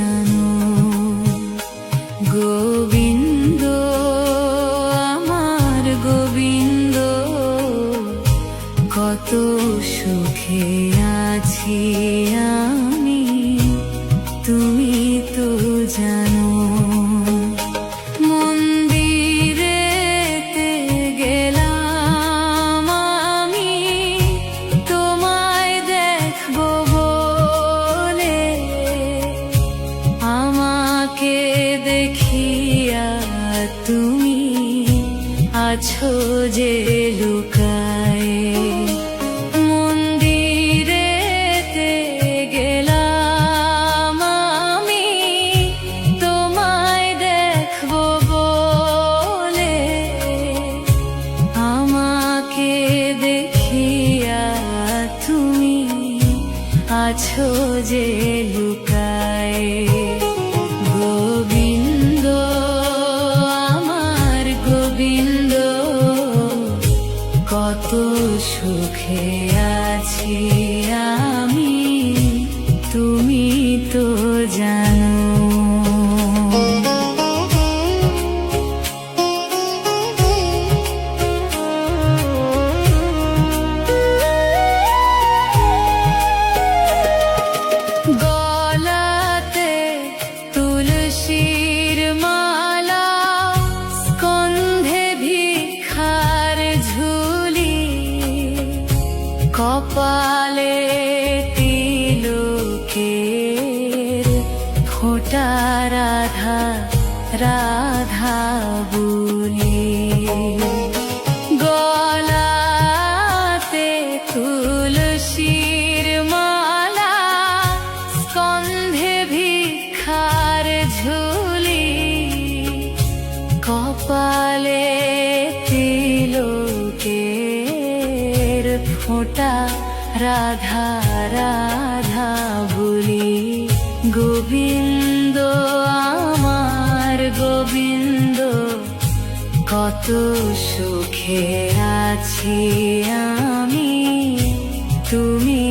জানো গোবিন্দ, আমার গোবিন্দ, কত সুখে আছি আমি, তুমি তো জানো। মন্দিরেতে গেলাম আমি তোমায় দেখবো বলে, আমাকে দেখিয়া তুমি আছো যে লুকায়ে। মন্দিরেতে গেলাম আমি তোমায় দেখবো বলে, আমাকে দেখিয়া তুমি আছো যে লুকায়ে। গোবিন্দ, আমার গোবিন্দ, কত সুখে আছি আমি, তুমি তো জানো। গলাতে তুলসীর মালা, স্কন্ধে ভিক্ষার ঝুলি, কপালে তিলকের ফোঁটা, রাধা রাধা বলি। গলাতে তুলসীর মালা, স্কন্ধে ভিক্ষার ঝুলি, কপালে তিলকের ফোঁটা, রাধা রাধা বলি। গোবিন্দ, আমার গোবিন্দ, কত সুখে আছি আমি, তুমি